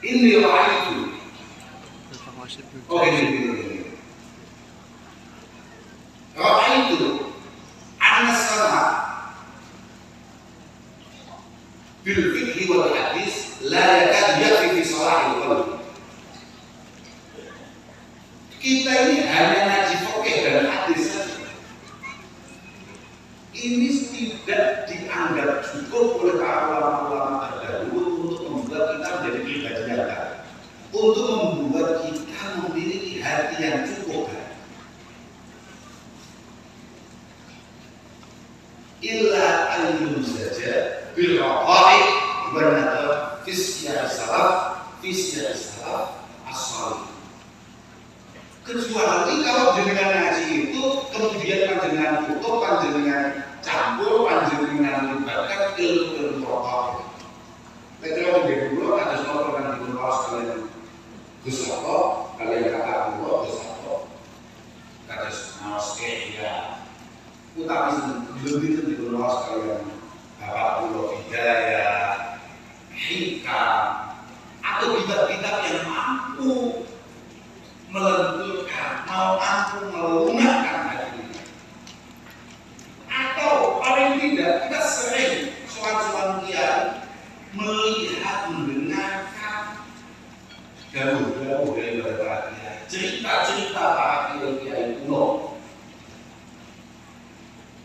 Inni ra'aitu. Oh ini. Ra'aitu anna sama bil fikhi wal hadis la yakad yakfi fi salahil qalbi. Kita ini hanya ngaji fikih dan hadis saja. Ini tidak dianggap cukup oleh para ulama terdahulu untuk membuat kita menjadi pribadi yang baik, untuk membuat kita memiliki hati yang cukup. Illa al-yum saja bil raqa'iq wa nadar fi siyar salaf as-salih. Kecuali kalau jenengan ngaji itu kemudian panjenengan tutup, panjenengan campur, panjenengan libatkan ilmu raqa'iq. Kalau di dulu ada semua orang di luar sekalian Gus Sato, kalian kata Allah Gus Sato, kata Mas ya, utama lebih itu di luar sekalian Bapak Pulau Hidayah, Hikam, atau kitab-kitab yang mampu melenturkan, mampu melunakkan hati kita. Atau paling tidak kita sering soal-soal kiai melihat, mendengarkan jauh-jauh dari para kiai, cerita-cerita para kiai kuno,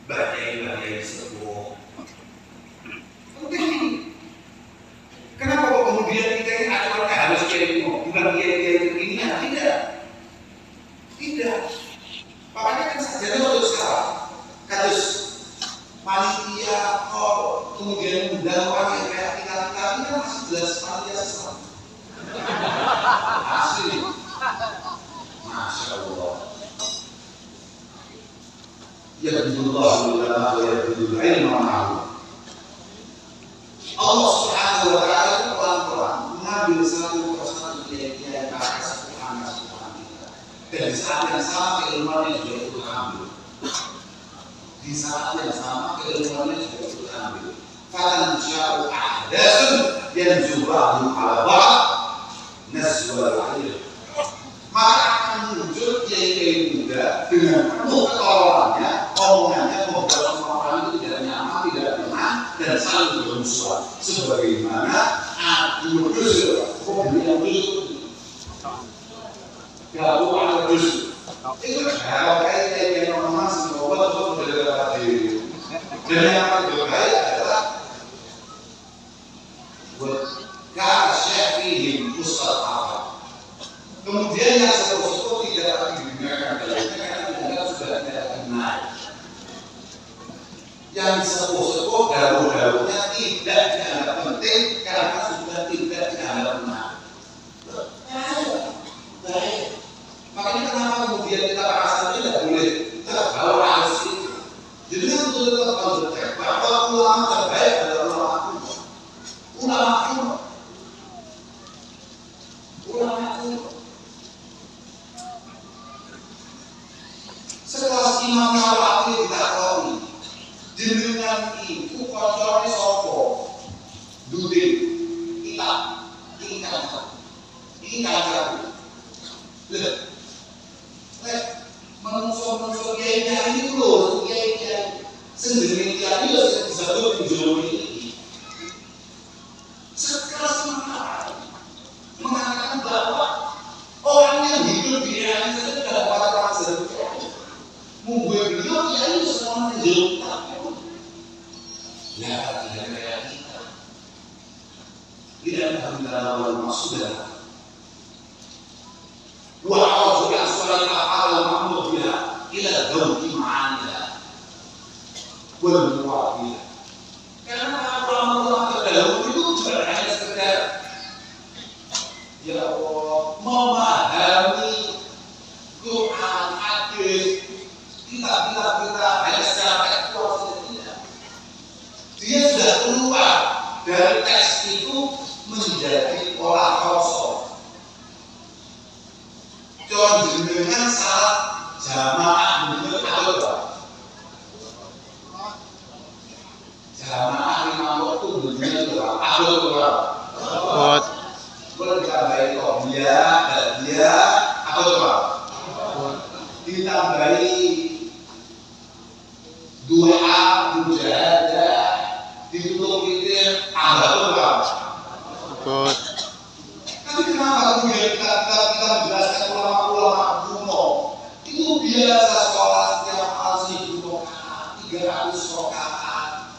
badai-badai sepuh. Penting. Kenapa kok kemudian kita ini acuannya harus kiai kuno, bukan kiai-kiai kekinian? Tidak. Makanya kan saja untuk sekarang, kasus panitia kok kemudian undang orang yang kayak kita ini kan masih jelas panitia sesat. Asli. Masya Allah. Ya Abdullah ulama wa yabdul ilma ma'ruf. Allah Subhanahu wa taala pelan-pelan mengambil satu persatu kiai-kiai para sepuhan kita. Dan di saat yang sama keilmuannya juga ikut ambil. Di saat yang sama keilmuannya juga ikut ambil. Falan sya'u ahdasun yanzubahu ala ba'd nazwal ilm. Maka akan muncul kiai-kiai muda dengan penuh ketololannya, omongannya membuat semua orang itu tidak nyaman, tidak tenang, dan saling bermusuhan. Sebagaimana adu dusul, pembelian dusul, gabungan dusul. Itu kalau kiai-kiai yang memang semoga untuk menjaga diri. Dan yang paling berbahaya adalah kasyafihim mustaqabah. Kemudian yang sepuh-sepuh tidak lagi digunakan dalamnya karena dianggap sudah tidak benar. Yang sepuh-sepuh daru-darunya tidak dianggap penting karena sudah tidak dianggap benar. Baik. Makanya kenapa kemudian kita merasa tidak boleh terbawa arus itu. Jadi untuk tetap konsep bahwa ulama terbaik adalah ulama kuno. Ulama kuno. Sekelas Imam Nawawi ditakoni, jenengan itu koncone sapa? Dudin, ilang aku. Menungso kiai ini lho, kiai sendiri kiai lho sing disebut penjuru ini. Sekelas Imam Nawawi mengatakan bahwa orang yang hidup di era itu tidak pada orang membuat beliau kiai itu semua menjeluk takut. Ya, tidak kayak kita. Tidak ada awal maksudnya. Wah, juga suara al mahmud ya, ila dauki ma'anda. Berbuat dia. Karena ulama terdahulu itu bukan hanya sekedar ya Allah memahami Quran, hadis, kitab-kitab kita hanya secara tekstual saja tidak. Dia sudah keluar dari teks itu menjadi olah rasa. Contoh dengan salat jamaah menurut apa? Jamaah lima waktu menurut apa? Boleh mujahadah, ditutup itu agak Ikut. Tapi kenapa kemudian kita menjelaskan ulama-ulama kuno itu biasa sholat setiap hari 300 rakaat,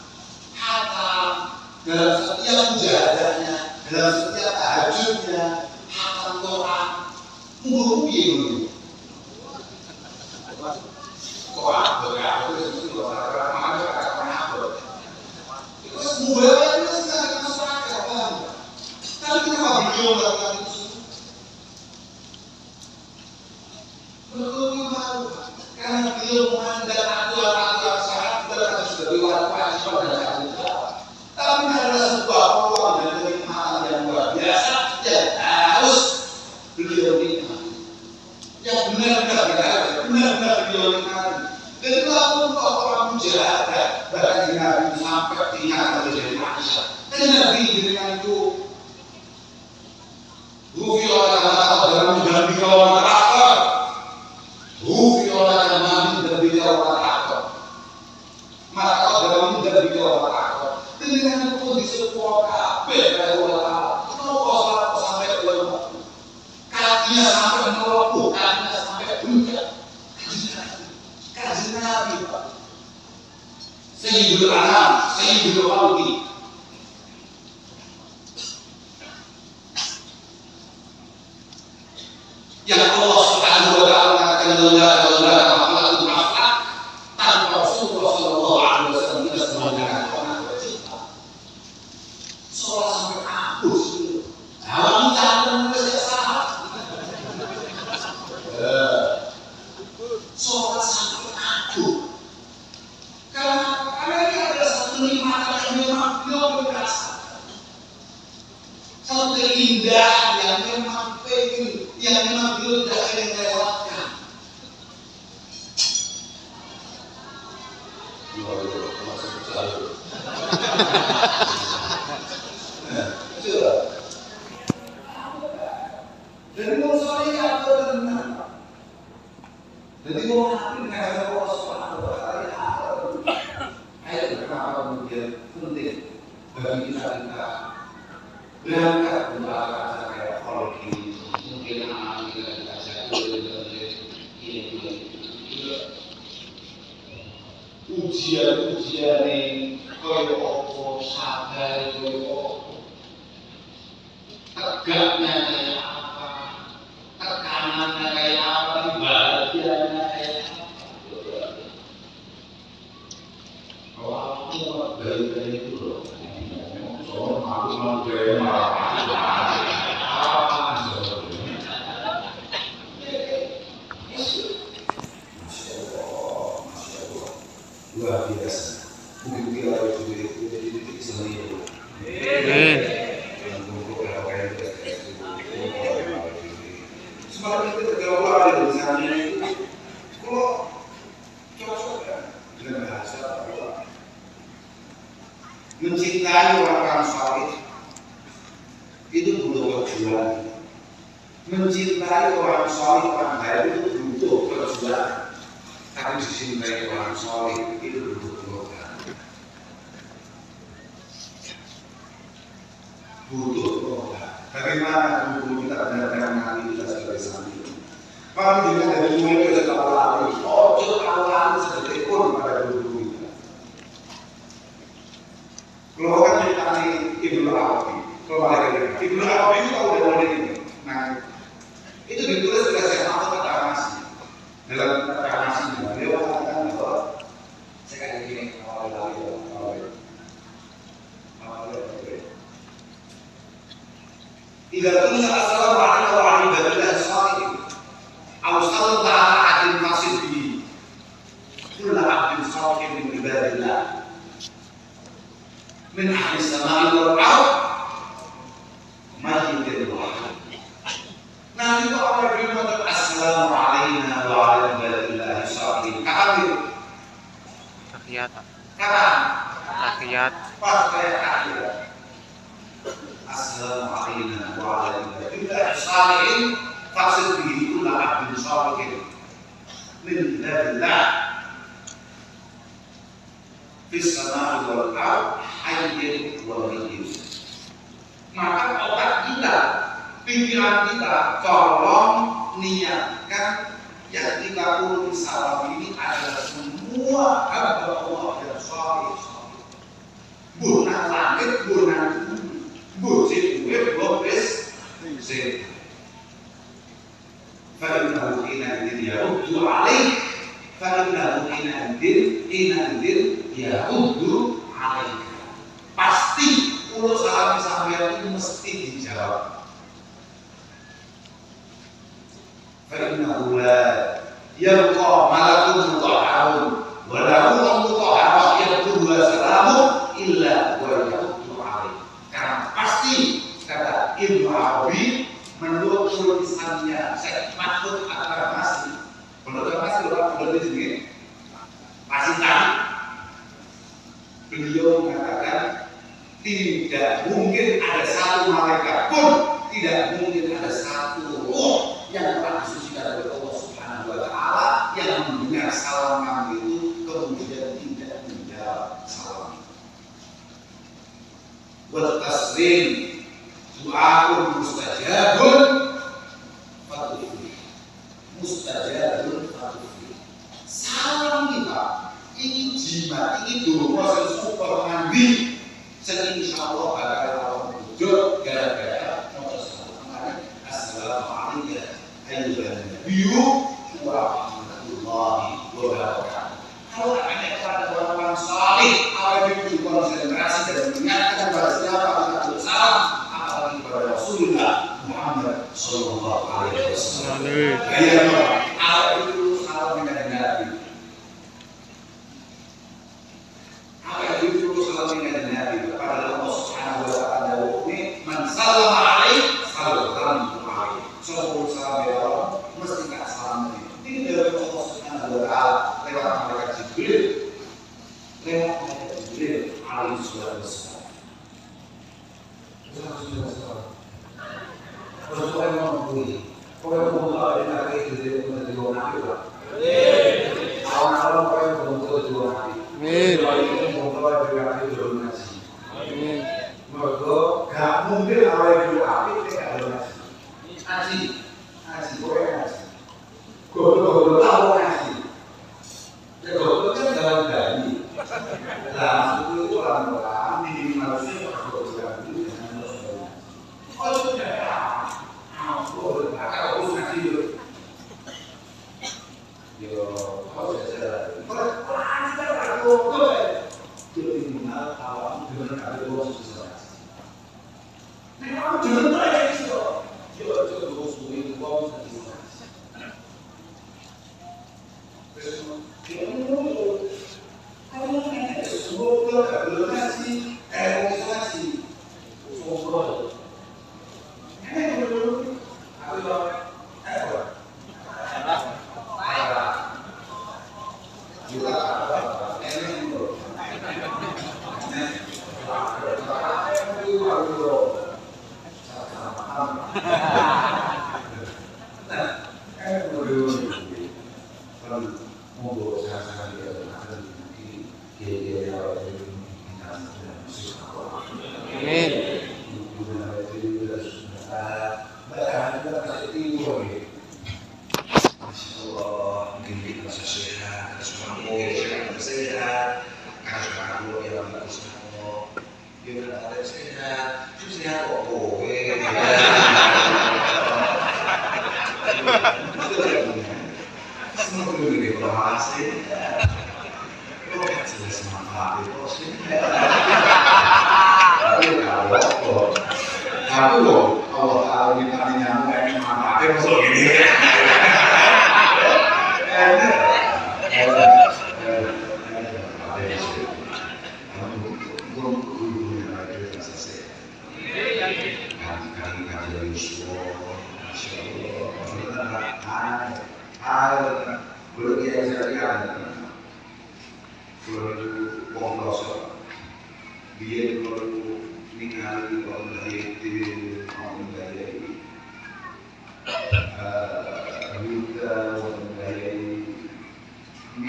hatam dalam setiap mujahadahnya, dalam setiap tahajudnya, hatam Quran, mungkin Quran berapa itu itu semua itu sedang masyarakat. Tapi kenapa beliau melakukan itu? Beliau karena beliau memandang aturan-aturan syarat bukan sebagai wajib pada saat itu. Tapi adalah sebuah peluang dan kenikmatan yang luar biasa yang harus beliau nikmati. Yang benar-benar beliau nikmati. Dan itulah untuk orang mujahadah bahkan Nabi sampai diingat oleh Aisyah. Dan Nabi dengan itu Hufi oleh dalam dan bikawal terakhir. Hufi oleh dalam dan bikawal terakhir. Maka dalam dan bikawal terakhir. Dengan itu disebut kabeh dari Allah. Kenapa salat sampai ke dalam kakinya sampai menoloku, kakinya sampai buka. Kajian Nabi Pak. Sayyidul Anam, Sayyidul Khalqi. Yang Allah Subhanahu wa taala mengatakan la makhluk makhluk tanpa Rasulullah sallallahu alaihi wasallam tidak semuanya sholat sampai hapus. Haram jangan salah. Sholat sampai hapus. Karena ini adalah satu nikmat yang memang beliau berasa. Satu keindahan yang memang pengen yang memang beliau tidak ingin melewatkan. Jadi musuhnya apa benar? Jadi mau ngapain dengan Allah Subhanahu wa taala? Ayo kenapa kemudian penting bagi kita berangkat membahas kayak kalau ini mungkin anak kita dikasih ini ujian ini kaya apa sabar kaya apa tegaknya kayak apa tekanannya kayak apa bahagianya kayak apa kalau aku mau gaya-gaya itu loh soalnya aku mau gaya luar biasa. Mungkin kita harus jadi semuanya. Semakin kita tergawal di sana ini, kalau coba dengan bahasa Allah, mencintai orang saleh itu butuh perjuangan. Mencintai orang saleh orang baik itu butuh perjuangan. Tapi dicintai orang soleh itu butuh program. Butuh program. Bagaimana hukum kita benar-benar mengenali kita sebagai santri? Kami juga dari mulai ke awal awal sedetik pun pada guru kita. Kalau kan ditanya Ibnu Arabi, kalau ada Ibnu Arabi itu tahu dari mana ini? Nah, itu ditulis oleh Syekh Ahmad At-Tamasini. Dalam At-Tamasini beliau mengatakan bahwa saya kan ini awal. Idza kunna assalamu alaikum wa rahmatullahi salih aw sallallahu ala abdin fasid bi kullu abdin salih min ibadillah min ahli samai wal ard majidil wahid. Nah itu Allah berfirman assalamu alaina wa ala ibadillah salih. Kapan itu? Tahiyat. Kapan? Tahiyat. Pas tahiyat. Assalamu alaikum warahmatullahi wabarakatuh. Fasid bihi kullu abdin salih min ibadillah. fis samaa'i wal ardh hayyun wa mayyit. Maka otak kita, pikiran kita, tolong niatkan yang kita urus salam ini adalah semua hamba Allah yang saleh. Bukan langit, bukan bumi, bukan bukan zit. فإنه حينئذ يرد عليك فإنه حينئذ يرد عليك. Pasti urus salam sampeyan itu mesti dijawab. فإنه لا يبقى ملك مطهر ولا روح مطهرة يكتبها سلامه إلا ويرد عليه. Karena pasti kata Ibnu Arabi menurut tulisannya saya Mahfud Akramasi, menurut Akramasi orang boleh disini masih tadi beliau mengatakan tidak mungkin ada satu malaikat pun, tidak mungkin ada satu roh yang telah disucikan oleh Allah Subhanahu wa Ta'ala yang mendengar salam itu kemudian tidak menjawab salam. Wal taslim du'aun mustajabun fatufli. Mustajabun fatufli. Salam kita ini jimat, ini dulu proses super mandi. Sehingga insyaallah bakal Allah wujud gara-gara Assalamualaikum ayyuhan nabiyyu wa rahmatullahi wa barakatuh. Kalau ada kepada orang-orang saleh, awal itu konsentrasi dan mengingatkan kepada siapa kita bersalam, apalagi kepada Rasulullah Muhammad sallallahu alaihi wasallam. Awal itu salam dengan Nabi. Awal itu salam dengan Nabi kepada Allah Subhanahu wa taala. Man sallama alaihi sallallahu alaihi. Sallallahu alaihi wasallam mesti tak salam ini dari Allah Subhanahu wa taala lewat malaikat Jibril. Lewat malaikat Jibril alaihi wasallam. Rasulullah mengakui, kalau Allah ada itu dari dua nabi lah. Awal-awal kalau Allah dua nabi. Kalau itu Allah dua nabi dua nasi. Maka gak mungkin awal dua nabi tidak ada nasi. Nasi, boleh nasi. Goblok tahu nasi. Ya goblok kan dalam daging. Nah, itu orang-orang minimalnya kalau sudah itu dengan Rasulullah. Oh sudah ya. Boleh, kalau urusan itu. Yo, kalau saya boleh kriminal awam dengan ada susah. Memang jangan banyak itu. Yo, terus itu kau susah. Kalau ada semua belum nasi, nasi. Semua.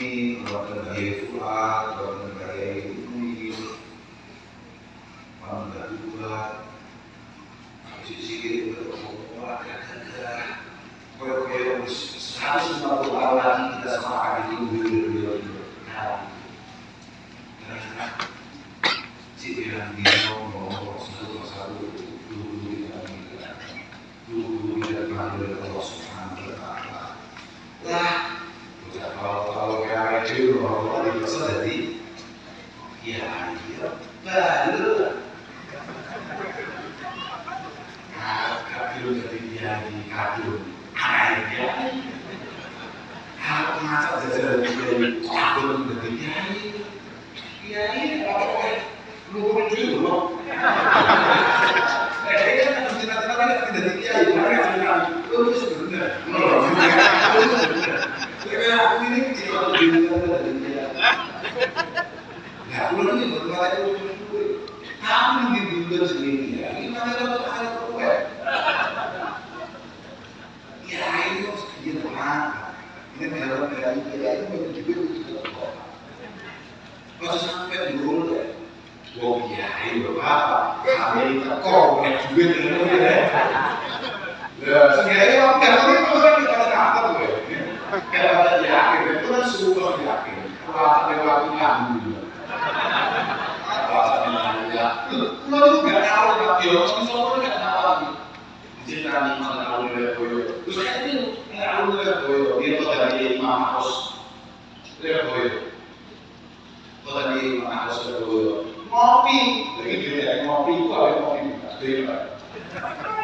Ini sikit berkomunikasi koyo 150 tahun lagi kita sepakat itu beliau si bilang dia ngomong satu dulu tidak panggil Allah Subhanahu wa Ta'ala. Lah, kalau kayak itu Allah dipaksa jadi ya baru kadun jadi dia di kadun aja aku masa jalan jadi kadun jadi dia ini apa lu dulu kan cita-cita kan tidak dia lu sebenarnya aku ini cita-cita dari dia nah aku ini berkata kamu di dunia sendiri ya ini ada hal kue ya ini harus kita apa ini dalam dari dia itu juga tidak kok kalau sampai dulu deh oh ya ini apa kami kok juga ini ya sebenarnya kalau itu kan kita kata tuh kalau ada yakin itu kan super yakin kalau ada waktu kamu kalau nggak tahu lagi, orang Solo nggak tahu lagi. Cerita nih mana tahu dari Boyo. Terus kayak ini nggak tahu dari Boyo. Dia tuh dari Imam Harus dari Boyo. Tuh dari Imam Harus dari Boyo. Ngopi, lagi dia ngopi itu apa ngopi? Dari